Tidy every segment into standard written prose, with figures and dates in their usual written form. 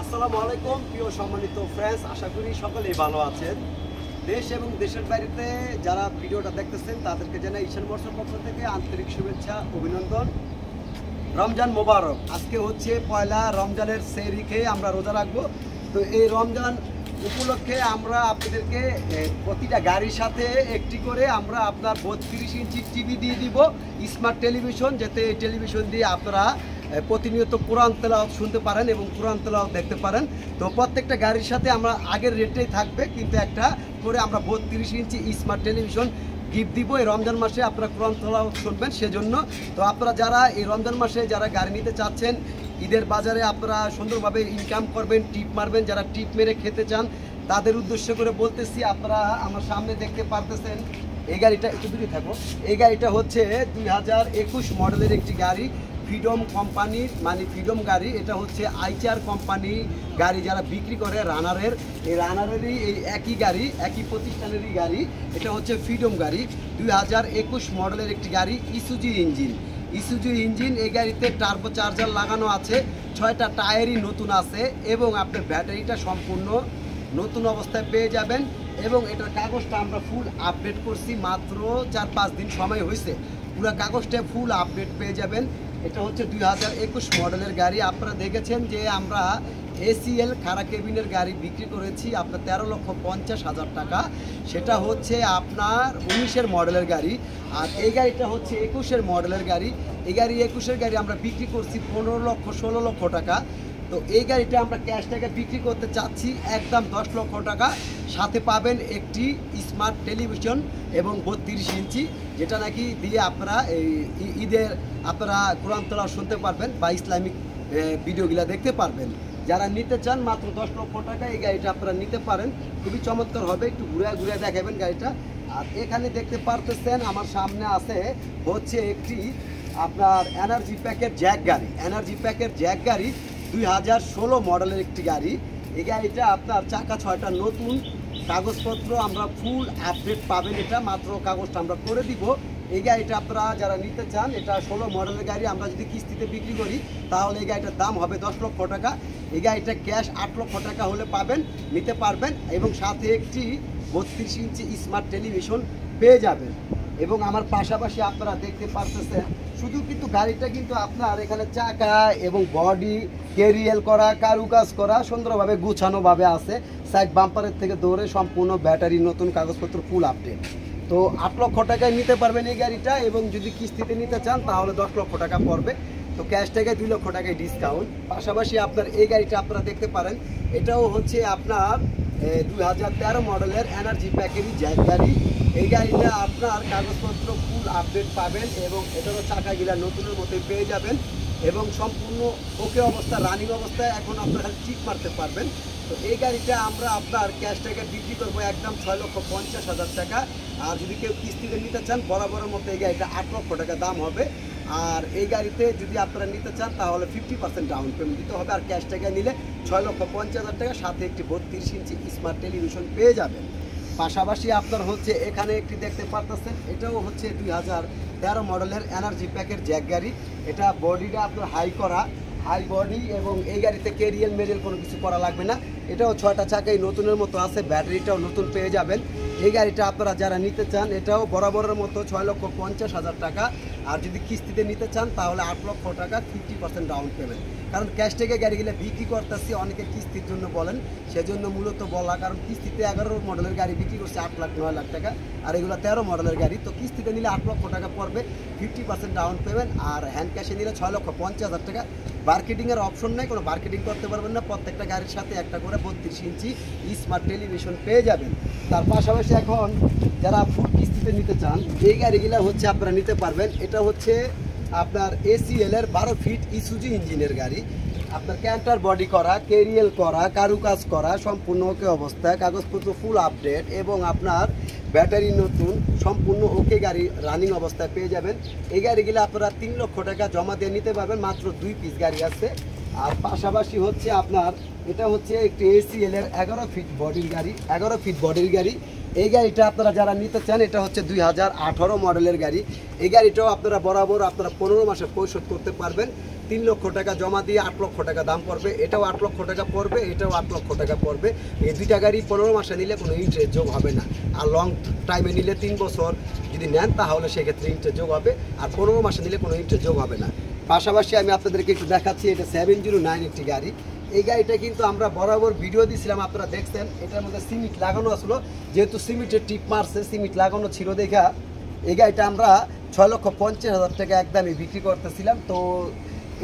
আসসালামু আলাইকুম প্রিয় সম্মানিত ফ্রেন্ডস, আশা করি সকলেই ভালো আছেন। দেশ এবং দেশের বাইরেতে যারা ভিডিওটা দেখতেছেন তাদেরকে জানাই ঈশান মোটরসের পক্ষ থেকে আন্তরিক শুভেচ্ছা, অভিনন্দন। রমজান মোবারক। আজকে হচ্ছে পয়লা রমজানের সেহরি খেয়ে আমরা রোজা রাখবো। তো এই রমজান উপলক্ষে আমরা আপনাদেরকে প্রতিটা গাড়ির সাথে একটি করে আমরা আপনার 32 ইঞ্চি টিভি দিয়ে দিব, স্মার্ট টেলিভিশন, যাতে এই টেলিভিশন দিয়ে আপনারা প্রতিনিয়ত কোরআন তেলাওয়াত শুনতে পারেন এবং কোরআন তেলাওয়াত দেখতে পারেন। তো প্রত্যেকটা গাড়ির সাথে আমরা আগের রেটেই থাকবে, কিন্তু একটা করে আমরা 32 ইঞ্চি স্মার্ট টেলিভিশন গিফট দিব এই রমজান মাসে। আপনারা কোরআন তেলাওয়াত শুনবেন সেজন্য। তো আপনারা যারা এই রমজান মাসে যারা গাড়ি নিতে চাচ্ছেন, ঈদের বাজারে আপনারা সুন্দরভাবে ইনকাম করবেন, টিপ মারবেন, যারা টিপ মেরে খেতে চান তাদের উদ্দেশ্য করে বলতেছি, আপনারা আমার সামনে দেখতে পারতেছেন এই গাড়িটা, একটু দূরে থাকো। এই গাড়িটা হচ্ছে 2021 মডেলের একটি গাড়ি, ফ্রিডম কোম্পানির, মানে ফ্রিডম গাড়ি। এটা হচ্ছে আইচার কোম্পানি গাড়ি যারা বিক্রি করে রানারের, এই রানারেরই এই একই গাড়ি, একই প্রতিষ্ঠানেরই গাড়ি। এটা হচ্ছে ফ্রিডম গাড়ি, 2021 মডেলের একটি গাড়ি, ইসুজু ইঞ্জিন। এই গাড়িতে টার্বো চার্জার লাগানো আছে, 6টা টায়ারই নতুন আছে এবং আপনার ব্যাটারিটা সম্পূর্ণ নতুন অবস্থায় পেয়ে যাবেন। এবং এটার কাগজটা আমরা ফুল আপডেট করছি, মাত্র 4-5 দিন সময় হয়েছে, পুরো কাগজটা ফুল আপডেট পেয়ে যাবেন। এটা হচ্ছে 2021 মডেলের গাড়ি। আপনারা দেখেছেন যে আমরা এসিএল খাড়া কেবিনের গাড়ি বিক্রি করেছি আপনার 13,50,000 টাকা, সেটা হচ্ছে আপনার 19-এর মডেলের গাড়ি। আর এই গাড়িটা হচ্ছে 21-এর মডেলের গাড়ি। এই গাড়ি 21-এর গাড়ি আমরা বিক্রি করছি 15,16 লক্ষ টাকা। তো এই গাড়িটা আমরা ক্যাশ টাকা বিক্রি করতে চাচ্ছি একদম 10 লক্ষ টাকা। সাথে পাবেন একটি স্মার্ট টেলিভিশন এবং 32 ইঞ্চি, যেটা নাকি দিয়ে আপনারা এই ঈদের আপনারা কোরআন তেলাওয়াত শুনতে পারবেন বা ইসলামিক ভিডিওগুলো দেখতে পারবেন। যারা নিতে চান মাত্র 10 লক্ষ টাকা এই গাড়িটা আপনারা নিতে পারেন, খুবই চমৎকার হবে। একটু ঘুরে দেখাবেন গাড়িটা। আর এখানে দেখতে পারতেছেন আমার সামনে আছে হচ্ছে একটি আপনার এনার্জি প্যাকের জ্যাক গাড়ি, 2016 মডেলের একটি গাড়ি। এই গাড়িটা আপনার চাকা 6টা নতুন, কাগজপত্র আমরা ফুল আপডেট পাবেন। এটা মাত্র কাগজটা আমরা করে দিব। এই গাড়িটা আপনারা যারা নিতে চান, এটা 16 মডেলের গাড়ি, আমরা যদি কিস্তিতে বিক্রি করি তাহলে এই গাড়িটার দাম হবে 10 লক্ষ টাকা। এই গাড়িটা ক্যাশ 8 লক্ষ টাকা হলে পাবেন, নিতে পারবেন এবং সাথে একটি 32 ইঞ্চি স্মার্ট টেলিভিশন পেয়ে যাবেন। এবং আমার পাশাপাশি আপনারা দেখতে পারতেছেন শুধু কিন্তু গাড়িটা কিন্তু আপনার এখানে চাকা এবং বডি ক্যারিয়াল করা, কারুকাজ করা, সুন্দরভাবে গুছানোভাবে আছে। সাইড বাম্পারের থেকে দৌড়ে সম্পূর্ণ ব্যাটারি নতুন, কাগজপত্র ফুল আপডেট। তো 8 লক্ষ টাকায় নিতে পারবেন এই গাড়িটা, এবং যদি কিস্তিতে নিতে চান তাহলে 10 লক্ষ টাকা পড়বে। তো ক্যাশ টাকায় 2 লক্ষ টাকায় ডিসকাউন্ট। পাশাপাশি আপনার এই গাড়িটা আপনারা দেখতে পারেন, এটাও হচ্ছে আপনার 2013 মডেলের এনার্জি প্যাকেরই জ্যাক গাড়ি। এই গাড়িটা আপনার কাগজপত্র ফুল আপডেট পাবেন এবং এটারও চাকাগুলা নতুনের মতোই পেয়ে যাবেন এবং সম্পূর্ণ ওকে অবস্থা, রানিং অবস্থায় এখন আপনারা ঠিক মারতে পারবেন। তো এই গাড়িটা আমরা আপনার ক্যাশ টাকা বিক্রি করবো একদম 6,50,000 টাকা। আর যদি কেউ কিস্তিতে নিতে চান বরাবরের মতো এই গাড়িটা 8 লক্ষ টাকা দাম হবে। আর এই গাড়িতে যদি আপনারা নিতে চান তাহলে 50% ডাউন পেমেন্ট দিতে হবে, আর ক্যাশ টাকা নিলে 6,50,000 টাকা, সাথে একটি 32 ইঞ্চি স্মার্ট টেলিভিশন পেয়ে যাবেন। পাশাপাশি আপনার হচ্ছে এখানে একটি দেখতে পারতেছেন, এটাও হচ্ছে 2013 মডেলের এনার্জি প্যাকের জ্যাক গাড়ি। এটা বডিটা আপনার হাই বডি এবং এই গাড়িতে ক্যারিয়াল মেরিয়াল কোনো কিছু করা লাগবে না। এটাও 6টা চাকাই নতুনের মতো আছে, ব্যাটারিটাও নতুন পেয়ে যাবেন। এই গাড়িটা আপনারা যারা নিতে চান এটাও বরাবরের মতো 6,50,000 টাকা। আর যদি কিস্তিতে নিতে চান তাহলে 8 লক্ষ টাকা, 50% ডাউন পেমেন্ট। কারণ ক্যাশ থেকে গাড়িগুলো বিক্রি করতেছি, অনেকে কিস্তির জন্য বলেন, সেজন্য মূলত বলা। কারণ কিস্তিতে 11 মডেলের গাড়ি বিক্রি করছে 8 লাখ 9 লাখ টাকা, আর এগুলো 13 মডেলের গাড়ি। তো কিস্তিতে নিলে 8 লক্ষ টাকা পড়বে, 50% ডাউন পেমেন্ট। আর হ্যান্ড ক্যাশে নিলে 6,50,000 টাকা। মার্কেটিংয়ের অপশন নেই, কোনো মার্কেটিং করতে পারবেন না। প্রত্যেকটা গাড়ির সাথে একটা করে 32 ইঞ্চি স্মার্ট টেলিভিশন পেয়ে যাবেন। তার পাশাপাশি এখন যারা ফুল কিস্তিতে নিতে চান এই গাড়িগুলো হচ্ছে আপনারা নিতে পারবেন। এটা হচ্ছে আপনার এসিএল এর 12 ফিট ইসুজু ইঞ্জিনের গাড়ি। আপনার ক্যান্টার বডি করা, ক্যারিয়াল করা, কারুকাজ করা, সম্পূর্ণ ওকে অবস্থায়, কাগজপত্র ফুল আপডেট এবং আপনার ব্যাটারি নতুন, সম্পূর্ণ ওকে গাড়ি রানিং অবস্থায় পেয়ে যাবেন। এই গাড়িগুলো আপনারা 3 লক্ষ টাকা জমা দিয়ে নিতে পারবেন, মাত্র 2 পিস গাড়ি আছে। আর পাশাপাশি হচ্ছে আপনার এটা হচ্ছে একটি এসিএল এর 11 ফিট বডির গাড়ি। এই গাড়িটা আপনারা যারা নিতে চান এটা হচ্ছে 2018 মডেলের গাড়ি। এই গাড়িটাও আপনারা বরাবর আপনারা 15 মাসে পরিশোধ করতে পারবেন। 3 লক্ষ টাকা জমা দিয়ে 8 লক্ষ টাকা দাম পড়বে, এটাও 8 লক্ষ টাকা পড়বে, এটাও 8 লক্ষ টাকা পড়বে। এই দুইটা গাড়ি 15 মাসে নিলে কোনো ইন্টারেস্ট যোগ হবে না। আর লং টাইমে নিলে 3 বছর যদি নেন তাহলে সেক্ষেত্রে ইন্টারেস্ট যোগ হবে, আর 15 মাসে নিলে কোনো ইন্টারেস্ট যোগ হবে না। পাশাপাশি আমি আপনাদেরকে একটু দেখাচ্ছি, এটা 709 একটি গাড়ি। এই গাড়িটা কিন্তু আমরা বরাবর ভিডিও দিয়েছিলাম, আপনারা দেখছেন। এটার মধ্যে সিমেন্ট লাগানো আসলো, যেহেতু সিমেন্টের টিপ মারছে, সিমেন্ট লাগানো ছিল দেখা এই গাড়িটা আমরা 6,50,000 টাকা একদমই বিক্রি করতেছিলাম। তো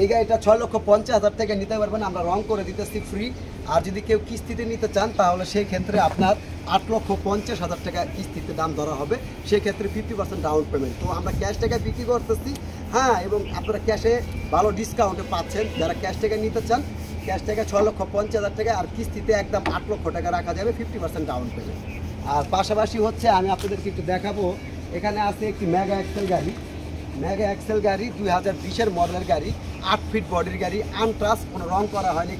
এই গাড়িটা 6,50,000 টাকা নিতে পারবেন, আমরা রং করে দিতেছি ফ্রি। আর যদি কেউ কিস্তিতে নিতে চান তাহলে সেই ক্ষেত্রে আপনার 8,50,000 টাকা কিস্তিতে দাম ধরা হবে, সেক্ষেত্রে 50% ডাউন পেমেন্ট। তো আমরা ক্যাশ টাকা বিক্রি করতেছি, হ্যাঁ, এবং আপনারা ক্যাশে ভালো ডিসকাউন্টে পাচ্ছেন। যারা ক্যাশ টাকা নিতে চান, ক্যাশ টাকা 6,50,000 টাকা, আর কিস্তিতে একদম 8 লক্ষ টাকা রাখা যাবে, 50% ডাউন পেমেন্ট। আর পাশাপাশি হচ্ছে আমি আপনাদেরকে একটু দেখাবো, এখানে আছে একটি মেগা এক্সেল গাড়ি। মেগা এক্সেল গাড়ি 2020-এর মডেলের গাড়ি, 8 ফিট বডির গাড়ি, আনটাচ, কোনো রং করা হয়নি,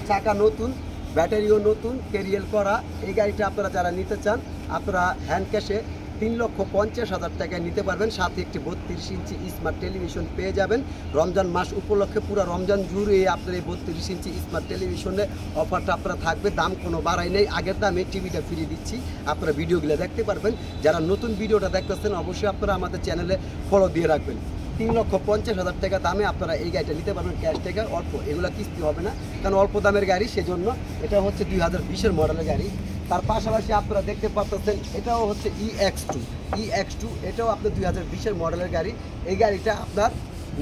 চাকা নতুন, ব্যাটারিও নতুন, ক্যারিয়াল করা। এই গাড়িটা আপনারা যারা নিতে চান আপনারা হ্যান্ড ক্যাশে 3,50,000 টাকায় নিতে পারবেন, সাথে একটি 32 ইঞ্চি স্মার্ট টেলিভিশন পেয়ে যাবেন। রমজান মাস উপলক্ষে পুরো রমজান জুড়ে আপনার এই 32 ইঞ্চি স্মার্ট টেলিভিশনের অফারটা আপনারা থাকবে, দাম কোনো বাড়াই নেই, আগের দামে টিভিটা ফিরিয়ে দিচ্ছি, আপনারা ভিডিওগুলো দেখতে পারবেন। যারা নতুন ভিডিওটা দেখতেছেন অবশ্যই আপনারা আমাদের চ্যানেলে ফলো দিয়ে রাখবেন। 3,50,000 টাকা দামে আপনারা এই গাড়িটা নিতে পারবেন, ক্যাশ টাকা অল্প, এগুলো কিস্তি হবে না, কারণ অল্প দামের গাড়ি, সেজন্য এটা হচ্ছে 2020-এর মডেলের গাড়ি। তার পাশাপাশি আপনারা দেখতে পাচ্ছেন এটাও হচ্ছে EX2, এটাও আপনার 2020-এর মডেলের গাড়ি। এই গাড়িটা আপনার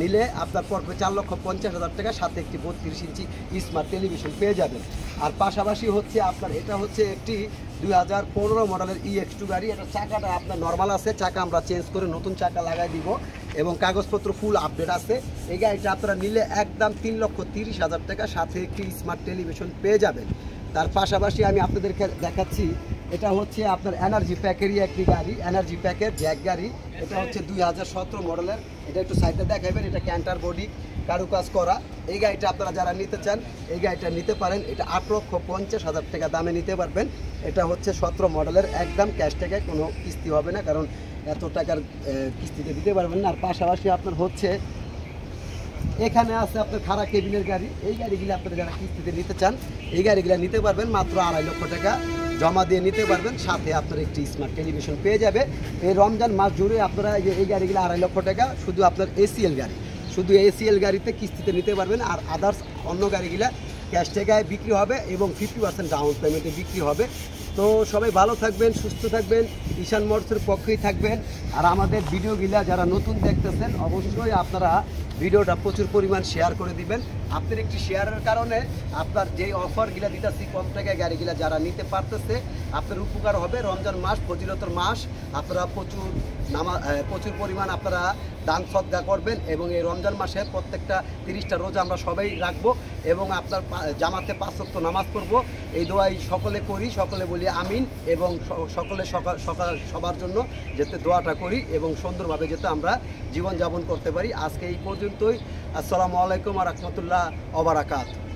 নিলে আপনার পড়বে 4,50,000 টাকা, সাথে একটি 32 ইঞ্চি স্মার্ট টেলিভিশন পেয়ে যাবেন। আর পাশাপাশি হচ্ছে আপনার এটা হচ্ছে একটি 2015 মডেলের EX2 গাড়ি। এটা চাকাটা আপনার নর্মাল আছে, চাকা আমরা চেঞ্জ করে নতুন চাকা লাগাই দিব, এবং কাগজপত্র ফুল আপডেট আছে। এই গাড়িটা আপনারা নিলে একদম 3,30,000 টাকা, সাথে একটি স্মার্ট টেলিভিশন পেয়ে যাবেন। তার পাশাপাশি আমি আপনাদেরকে দেখাচ্ছি, এটা হচ্ছে আপনার এনার্জি প্যাকেরই একটি গাড়ি, এনার্জি প্যাকের জ্যাক গাড়ি। এটা হচ্ছে 2017 মডেলের, এটা একটু সাইডে দেখাবেন, এটা ক্যান্টার বডি, কারুকাজ করা। এই গাড়িটা আপনারা যারা নিতে চান এই গাড়িটা নিতে পারেন, এটা 8,50,000 টাকা দামে নিতে পারবেন। এটা হচ্ছে 17 মডেলের, একদম ক্যাশ টাকায়, কোনো কিস্তি হবে না, কারণ এত টাকার কিস্তিতে দিতে পারবেন না। আর পাশাপাশি আপনার হচ্ছে এখানে আছে আপনার খাড়া কেবিনের গাড়ি। এই গাড়িগুলো আপনারা যারা কিস্তিতে নিতে চান এই গাড়িগুলো নিতে পারবেন, মাত্র 2.5 লক্ষ টাকা জমা দিয়ে নিতে পারবেন, সাথে আপনার একটি স্মার্ট টেলিভিশন পেয়ে যাবে। এই রমজান মাস জুড়ে আপনারা এই গাড়িগুলো 2.5 লক্ষ টাকা, শুধু আপনার ACL গাড়ি, শুধু ACL গাড়িতে কিস্তিতে নিতে পারবেন। আর আদার্স অন্য গাড়িগুলো ক্যাশ টাকায় বিক্রি হবে এবং 50% ডাউন পেমেন্টে বিক্রি হবে। তো সবাই ভালো থাকবেন, সুস্থ থাকবেন, ঈশান মোটরসের পক্ষেই থাকবেন। আর আমাদের ভিডিওগুলা যারা নতুন দেখতেছেন অবশ্যই আপনারা ভিডিওটা প্রচুর পরিমাণ শেয়ার করে দিবেন। আপনার একটি শেয়ারের কারণে আপনার যেই অফারগুলো দিতেছি কম টাকায় গাড়িগুলা যারা নিতে পারতেছে আপনার উপকার হবে। রমজান মাস ফজিলতের মাস, আপনারা প্রচুর পরিমাণ আপনারা দান সদকা করবেন, এবং এই রমজান মাসে প্রত্যেকটা 30টা রোজা আমরা সবাই রাখবো, এবং আপনার জামাতে 5 ওয়াক্ত নামাজ পড়বো। এই দোয়াই সকলে করি, সকলে বলি আমিন, এবং সকলে সবার জন্য যাতে দোয়াটা করি এবং সুন্দরভাবে যাতে আমরা জীবনযাপন করতে পারি। আজকে এই পর্যন্তই। আসসালামু আলাইকুম ওয়া রাহমাতুল্লাহ ওয়া বারাকাতুহু।